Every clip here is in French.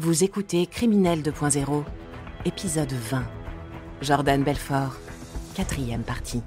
Vous écoutez Criminel 2.0, épisode 20. Jordan Belfort, 4e partie.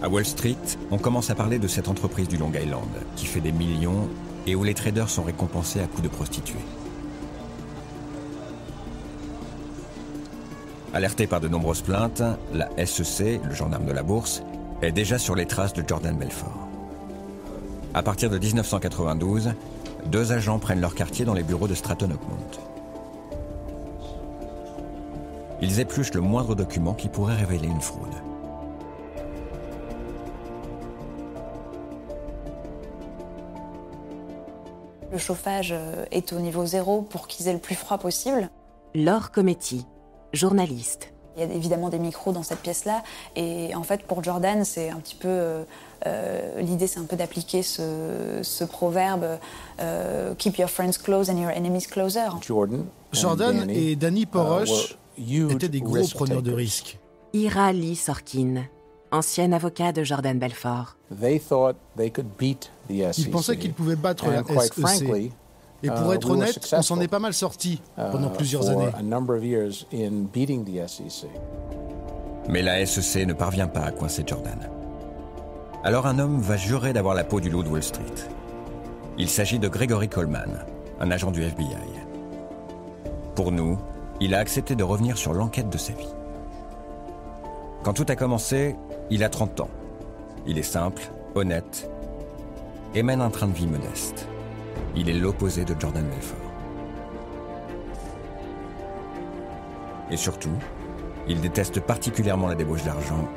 À Wall Street, on commence à parler de cette entreprise du Long Island qui fait des millions et où les traders sont récompensés à coups de prostituées. Alertée par de nombreuses plaintes, la SEC, le gendarme de la bourse, est déjà sur les traces de Jordan Belfort. À partir de 1992, 2 agents prennent leur quartier dans les bureaux de Stratton Oakmont. Ils épluchent le moindre document qui pourrait révéler une fraude. Le chauffage est au niveau 0 pour qu'ils aient le plus froid possible. Laure Cometti, journaliste. Il y a évidemment des micros dans cette pièce-là. Et en fait, pour Jordan, c'est un petit peu... l'idée, c'est un peu d'appliquer ce proverbe « Keep your friends close and your enemies closer ». Jordan et Danny Poroch étaient des gros preneurs de risques. Ira Lee Sorkin, ancienne avocate de Jordan Belfort. Ils pensaient qu'ils pouvaient battre la SEC. Et pour être honnête, on s'en est pas mal sorti pendant plusieurs années. Mais la SEC ne parvient pas à coincer Jordan. Alors un homme va jurer d'avoir la peau du loup de Wall Street. Il s'agit de Gregory Coleman, un agent du FBI. Pour nous, il a accepté de revenir sur l'enquête de sa vie. Quand tout a commencé, il a 30 ans. Il est simple, honnête et mène un train de vie modeste. Il est l'opposé de Jordan Belfort. Et surtout, il déteste particulièrement la débauche d'argent,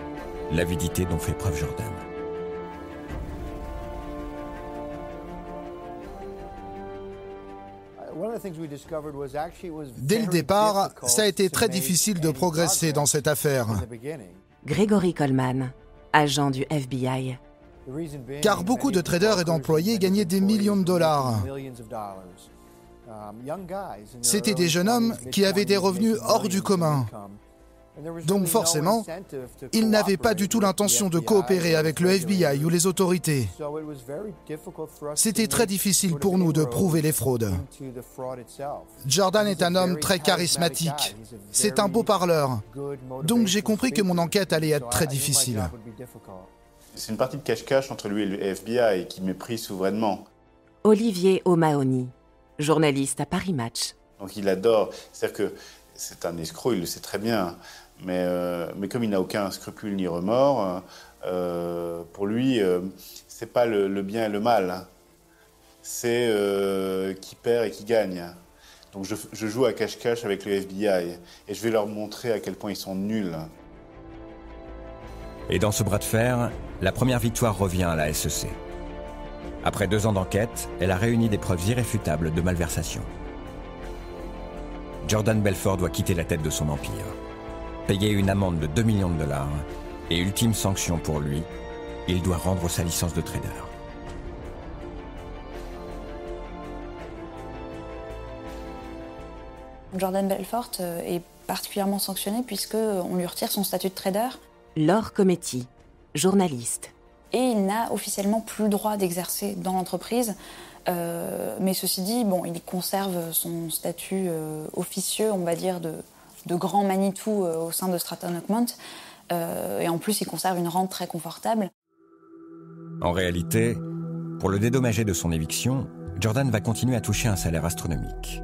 l'avidité dont fait preuve Jordan. Dès le départ, ça a été très difficile de progresser dans cette affaire. Gregory Coleman, agent du FBI. Car beaucoup de traders et d'employés gagnaient des millions de dollars. C'étaient des jeunes hommes qui avaient des revenus hors du commun. Donc forcément, ils n'avaient pas du tout l'intention de coopérer avec le FBI ou les autorités. C'était très difficile pour nous de prouver les fraudes. Jordan est un homme très charismatique. C'est un beau parleur. Donc j'ai compris que mon enquête allait être très difficile. C'est une partie de cache-cache entre lui et le FBI qui méprise souverainement. Olivier O'Mahony, journaliste à Paris Match. Donc il adore, c'est-à-dire que c'est un escroc, il le sait très bien, mais comme il n'a aucun scrupule ni remords, pour lui, c'est pas le bien et le mal, c'est qui perd et qui gagne. Donc je joue à cache-cache avec le FBI et je vais leur montrer à quel point ils sont nuls. Et dans ce bras de fer, la première victoire revient à la SEC. Après 2 ans d'enquête, elle a réuni des preuves irréfutables de malversation. Jordan Belfort doit quitter la tête de son empire, payer une amende de 2 millions de dollars et ultime sanction pour lui, il doit rendre sa licence de trader. Jordan Belfort est particulièrement sanctionné puisqu'on lui retire son statut de trader. Laure Cometti, journaliste. Et il n'a officiellement plus le droit d'exercer dans l'entreprise. Mais ceci dit, il conserve son statut officieux, on va dire, de grand Manitou au sein de Stratton Oakmont. Et en plus, il conserve une rente très confortable. En réalité, pour le dédommager de son éviction, Jordan va continuer à toucher un salaire astronomique.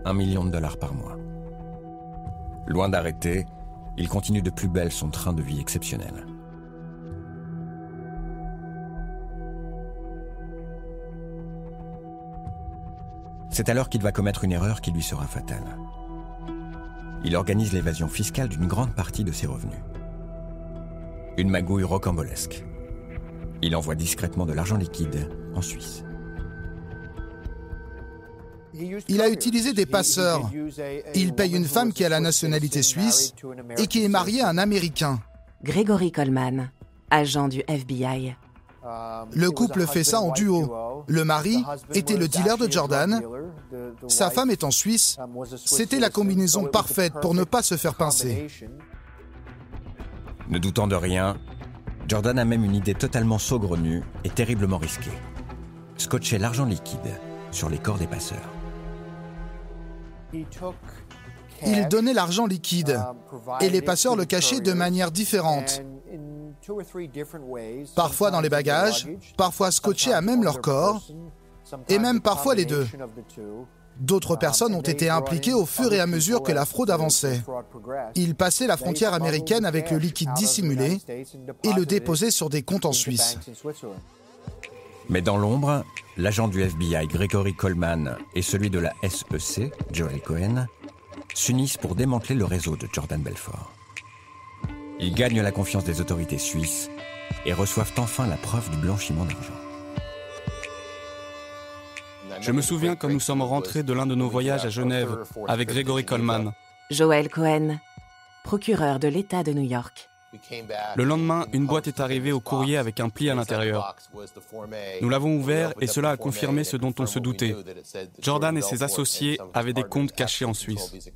1 million de dollars par mois. Loin d'arrêter, il continue de plus belle son train de vie exceptionnel. C'est alors qu'il va commettre une erreur qui lui sera fatale. Il organise l'évasion fiscale d'une grande partie de ses revenus. Une magouille rocambolesque. Il envoie discrètement de l'argent liquide en Suisse. Il a utilisé des passeurs. Il paye une femme qui a la nationalité suisse et qui est mariée à un Américain. Gregory Coleman, agent du FBI. Le couple fait ça en duo. Le mari était le dealer de Jordan. Sa femme est en Suisse. C'était la combinaison parfaite pour ne pas se faire pincer. Ne doutant de rien, Jordan a même une idée totalement saugrenue et terriblement risquée. scotchait l'argent liquide sur les corps des passeurs. Il donnait l'argent liquide et les passeurs le cachaient de manière différente. Parfois dans les bagages, parfois scotchés à même leur corps, et même parfois les deux. D'autres personnes ont été impliquées au fur et à mesure que la fraude avançait. Ils passaient la frontière américaine avec le liquide dissimulé et le déposaient sur des comptes en Suisse. Mais dans l'ombre, l'agent du FBI Gregory Coleman et celui de la SEC, Joel Cohen, s'unissent pour démanteler le réseau de Jordan Belfort. Ils gagnent la confiance des autorités suisses et reçoivent enfin la preuve du blanchiment d'argent. Je me souviens quand nous sommes rentrés de l'un de nos voyages à Genève avec Gregory Coleman. Joel Cohen, procureur de l'État de New York. Le lendemain, une boîte est arrivée au courrier avec un pli à l'intérieur. Nous l'avons ouvert et cela a confirmé ce dont on se doutait. Jordan et ses associés avaient des comptes cachés en Suisse.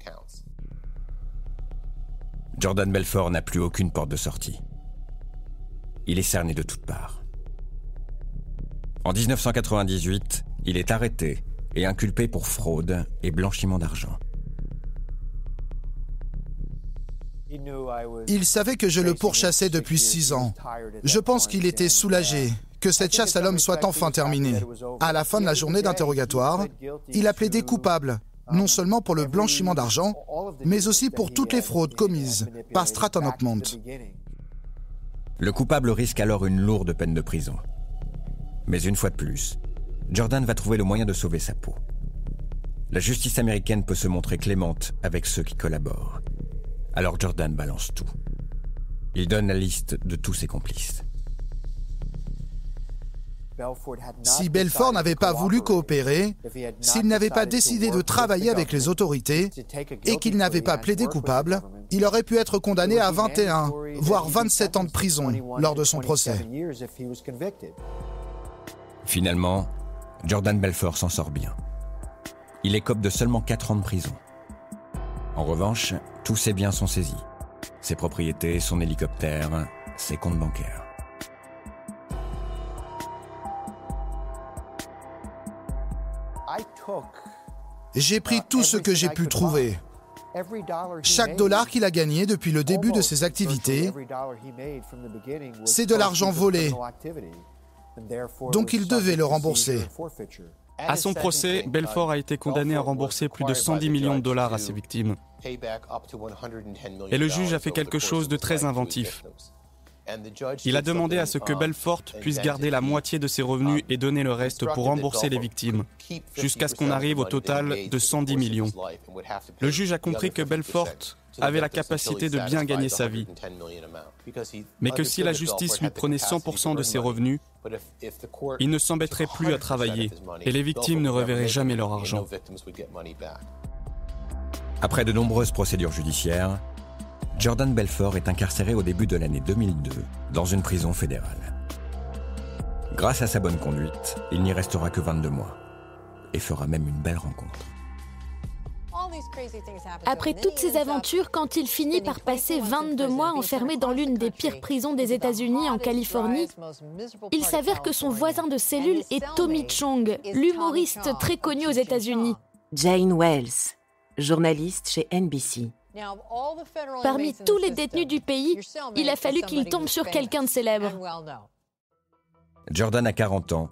Jordan Belfort n'a plus aucune porte de sortie. Il est cerné de toutes parts. En 1998, il est arrêté et inculpé pour fraude et blanchiment d'argent. Il savait que je le pourchassais depuis 6 ans. Je pense qu'il était soulagé que cette chasse à l'homme soit enfin terminée. À la fin de la journée d'interrogatoire, il a plaidé coupable, non seulement pour le blanchiment d'argent, mais aussi pour toutes les fraudes commises par Stratton Oakmont. Le coupable risque alors une lourde peine de prison. Mais une fois de plus, Jordan va trouver le moyen de sauver sa peau. La justice américaine peut se montrer clémente avec ceux qui collaborent. Alors Jordan balance tout. Il donne la liste de tous ses complices. Si Belfort n'avait pas voulu coopérer, s'il n'avait pas décidé de travailler avec les autorités et qu'il n'avait pas plaidé coupable, il aurait pu être condamné à 21, voire 27 ans de prison lors de son procès. Finalement, Jordan Belfort s'en sort bien. Il écope de seulement 4 ans de prison. En revanche, tous ses biens sont saisis. Ses propriétés, son hélicoptère, ses comptes bancaires. J'ai pris tout ce que j'ai pu trouver. Chaque dollar qu'il a gagné depuis le début de ses activités, c'est de l'argent volé. Donc il devait le rembourser. À son procès, Belfort a été condamné à rembourser plus de 110 millions de dollars à ses victimes. Et le juge a fait quelque chose de très inventif. Il a demandé à ce que Belfort puisse garder la moitié de ses revenus et donner le reste pour rembourser les victimes, jusqu'à ce qu'on arrive au total de 110 millions. Le juge a compris que Belfort avait la capacité de bien gagner sa vie, mais que si la justice lui prenait 100% de ses revenus, il ne s'embêterait plus à travailler et les victimes ne reverraient jamais leur argent. Après de nombreuses procédures judiciaires, Jordan Belfort est incarcéré au début de l'année 2002 dans une prison fédérale. Grâce à sa bonne conduite, il n'y restera que 22 mois et fera même une belle rencontre. Après toutes ces aventures, quand il finit par passer 22 mois enfermé dans l'une des pires prisons des États-Unis, en Californie, il s'avère que son voisin de cellule est Tommy Chong, l'humoriste très connu aux États-Unis. Jane Wells, journaliste chez NBC. Parmi tous les détenus du pays, il a fallu qu'il tombe sur quelqu'un de célèbre. Jordan a 40 ans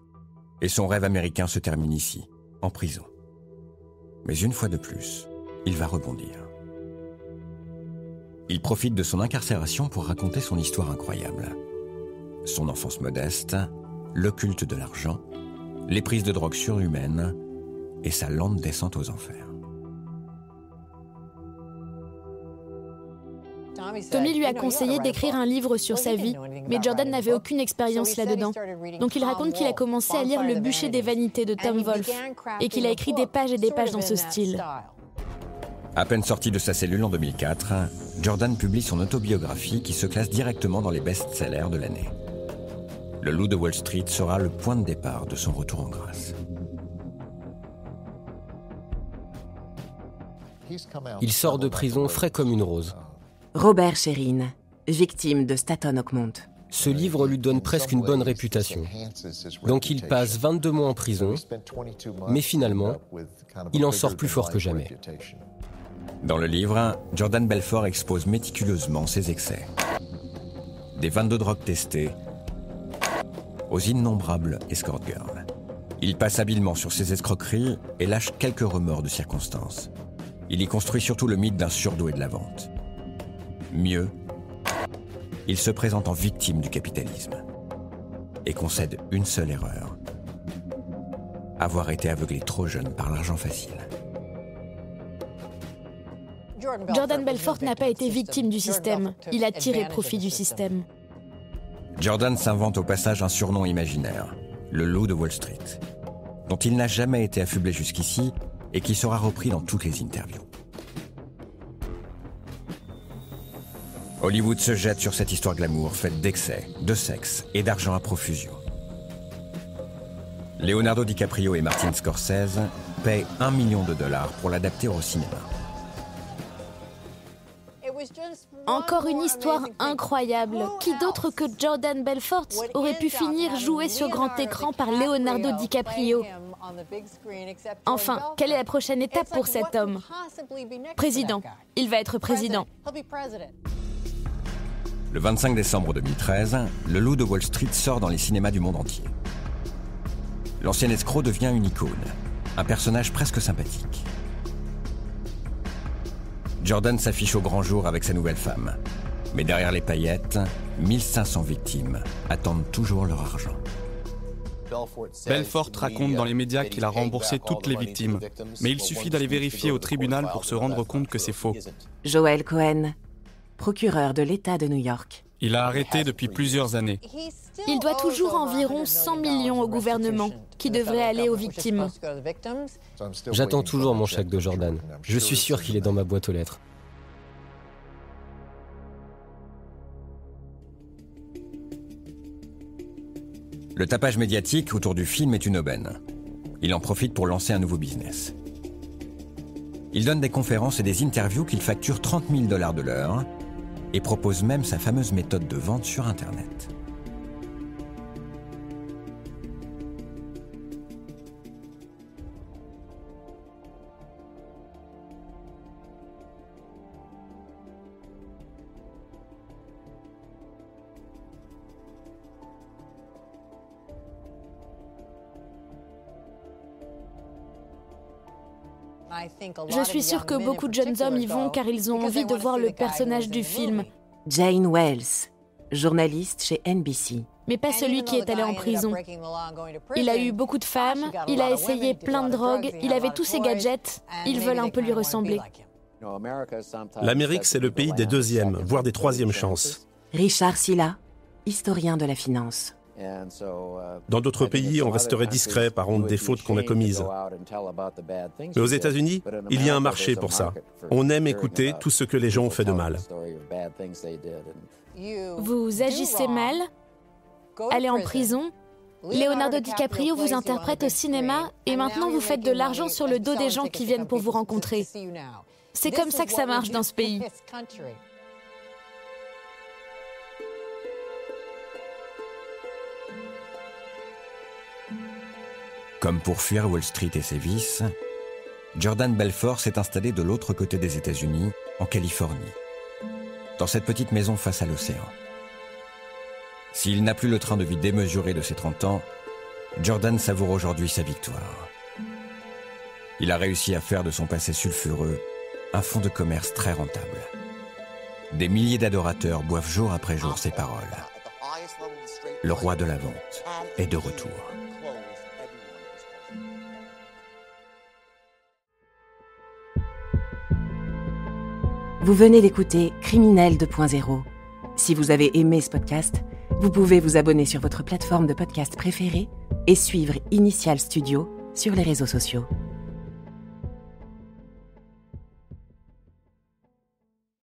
et son rêve américain se termine ici, en prison. Mais une fois de plus, il va rebondir. Il profite de son incarcération pour raconter son histoire incroyable. Son enfance modeste, le culte de l'argent, les prises de drogue surhumaines et sa lente descente aux enfers. Tommy lui a conseillé d'écrire un livre sur sa vie, mais Jordan n'avait aucune expérience là-dedans. Donc il raconte qu'il a commencé à lire Le bûcher des vanités de Tom Wolfe et qu'il a écrit des pages et des pages dans ce style. À peine sorti de sa cellule en 2004, Jordan publie son autobiographie qui se classe directement dans les best-sellers de l'année. Le Loup de Wall Street sera le point de départ de son retour en grâce. Il sort de prison frais comme une rose. Robert Sherrin, victime de Stratton Oakmont. Ce livre lui donne presque une bonne réputation. Donc il passe 22 mois en prison, mais finalement, il en sort plus fort que jamais. Dans le livre, Jordan Belfort expose méticuleusement ses excès. Des 22 drogues testées aux innombrables escort girls. Il passe habilement sur ses escroqueries et lâche quelques remords de circonstance. Il y construit surtout le mythe d'un surdoué de la vente. Mieux, il se présente en victime du capitalisme et concède une seule erreur: avoir été aveuglé trop jeune par l'argent facile. Jordan Belfort n'a pas été victime du système, il a tiré profit du système. Jordan s'invente au passage un surnom imaginaire, le loup de Wall Street, dont il n'a jamais été affublé jusqu'ici et qui sera repris dans toutes les interviews. Hollywood se jette sur cette histoire glamour faite d'excès, de sexe et d'argent à profusion. Leonardo DiCaprio et Martin Scorsese paient $1 million pour l'adapter au cinéma. Encore une histoire incroyable. Qui d'autre que Jordan Belfort aurait pu finir joué sur grand écran par Leonardo DiCaprio? Enfin, quelle est la prochaine étape pour cet homme? Président. Il va être président. Le 25 décembre 2013, Le Loup de Wall Street sort dans les cinémas du monde entier. L'ancien escroc devient une icône, un personnage presque sympathique. Jordan s'affiche au grand jour avec sa nouvelle femme. Mais derrière les paillettes, 1500 victimes attendent toujours leur argent. Belfort raconte dans les médias qu'il a remboursé toutes les victimes. Mais il suffit d'aller vérifier au tribunal pour se rendre compte que c'est faux. Joel Cohen, procureur de l'État de New York. Il a arrêté depuis plusieurs années. Il doit toujours environ 100 millions au gouvernement, qui devrait aller aux victimes. J'attends toujours mon chèque de Jordan. Je suis sûr qu'il est dans ma boîte aux lettres. Le tapage médiatique autour du film est une aubaine. Il en profite pour lancer un nouveau business. Il donne des conférences et des interviews qu'il facture $30 000 de l'heure et propose même sa fameuse méthode de vente sur Internet. Je suis sûre que beaucoup de jeunes hommes y vont car ils ont envie de voir le personnage du film. Jane Wells, journaliste chez NBC. Mais pas celui qui est allé en prison. Il a eu beaucoup de femmes, il a essayé plein de drogues, il avait tous ses gadgets, ils veulent un peu lui ressembler. L'Amérique, c'est le pays des deuxièmes, voire des troisièmes chances. Richard Sylla, historien de la finance. Dans d'autres pays, on resterait discret par honte des fautes qu'on a commises. Mais aux États-Unis, il y a un marché pour ça. On aime écouter tout ce que les gens ont fait de mal. Vous agissez mal? Allez en prison? Leonardo DiCaprio vous interprète au cinéma et maintenant vous faites de l'argent sur le dos des gens qui viennent pour vous rencontrer. C'est comme ça que ça marche dans ce pays. Comme pour fuir Wall Street et ses vices, Jordan Belfort s'est installé de l'autre côté des États-Unis, en Californie, dans cette petite maison face à l'océan. S'il n'a plus le train de vie démesuré de ses 30 ans, Jordan savoure aujourd'hui sa victoire. Il a réussi à faire de son passé sulfureux un fonds de commerce très rentable. Des milliers d'adorateurs boivent jour après jour ses paroles. Le roi de la vente est de retour. Vous venez d'écouter Criminel 2.0. Si vous avez aimé ce podcast, vous pouvez vous abonner sur votre plateforme de podcast préférée et suivre Initial Studio sur les réseaux sociaux.